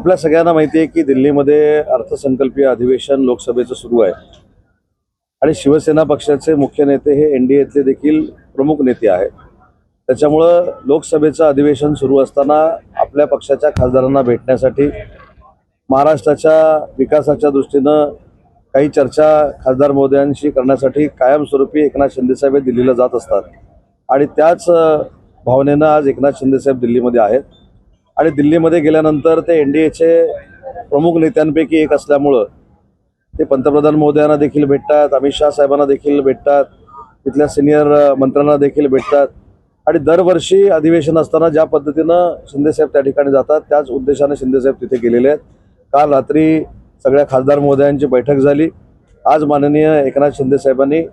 आपल्या सगळ्यांना माहिती आहे की दिल्लीमध्ये अर्थसंकल्पीय अधिवेशन लोकसभेचं सुरू आहे आणि शिवसेना पक्षाचे मुख्य नेते हे एनडीएतले देखील प्रमुख नेते आहेत। त्याच्यामुळं लोकसभेचं अधिवेशन सुरू असताना आपल्या पक्षाच्या खासदारांना भेटण्यासाठी महाराष्ट्राच्या विकासाच्या दृष्टीनं काही चर्चा खासदार महोदयांशी करण्यासाठी कायमस्वरूपी एकनाथ शिंदेसाहेब दिल्लीला जात असतात आणि त्याच भावनेनं आज एकनाथ शिंदेसाहेब दिल्लीमध्ये आहेत आणि दिल्लीमध्ये गेल्यानंतर ते एनडीएचे प्रमुख नेत्यांपैकी एक असल्यामुळं ते पंतप्रधान महोदयांना देखील भेटतात, अमित शाह साहेबांना देखील भेटतात, तिथल्या सिनियर मंत्र्यांना देखील भेटतात आणि दरवर्षी अधिवेशन असताना ज्या पद्धतीनं शिंदेसाहेब त्या ठिकाणी जातात त्याच उद्देशाने शिंदेसाहेब तिथे गेलेले आहेत। काल रात्री सगळ्या खासदार महोदयांची बैठक झाली। आज माननीय एकनाथ शिंदेसाहेबांनी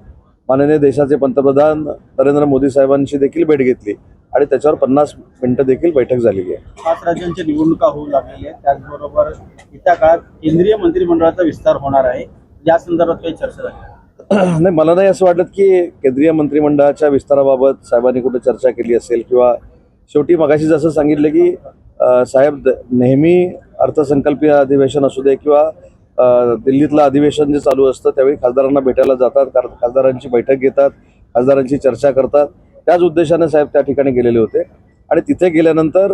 माननीय देशाचे पंतप्रधान नरेंद्र मोदी साहेबांची देखील भेट घेतली आणि त्याच्यावर 50 मिनिटं देखील बैठक झालेली आहे। 5 राज्यांच्या निवडणुका होऊ लागलेल्या आहेत, त्याचबरोबर येत्या काळात केंद्रीय मंत्रिमंडळाचा विस्तार होणार आहे, या संदर्भात काही चर्चा झाली? नाही, मला नाही असं वाटत की केंद्रीय मंत्रिमंडळाच्या विस्ताराबाबत साहेबांनी कुठे चर्चा केली असेल किंवा शेवटी मगाशी जसं सांगितलं की साहेब नेहमी अर्थसंकल्पीय अधिवेशन असू दे किंवा दिल्लीतलं अधिवेशन जे चालू असतं त्यावेळी खासदारांना भेटायला जातात, खासदारांची बैठक घेतात, खासदारांची चर्चा करतात। त्याच उद्देशाने साहेब त्या ठिकाणी गेलेले होते आणि तिथे गेल्यानंतर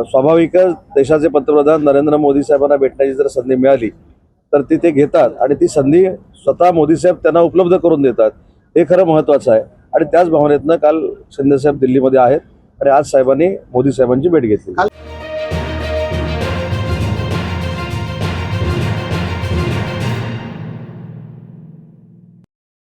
स्वाभाविकच देशाचे पंतप्रधान नरेंद्र मोदी साहेबांना भेटण्याची जर संधी मिळाली तर ते घेतात आणि ती संधी स्वतः मोदी साहेब त्यांना उपलब्ध करून देतात, हे खरं महत्त्वाचं आहे। आणि त्याच भावनेतनं काल शिंदेसाहेब दिल्लीमध्ये आहेत आणि आज साहेबांनी मोदी साहेबांची भेट घेतली।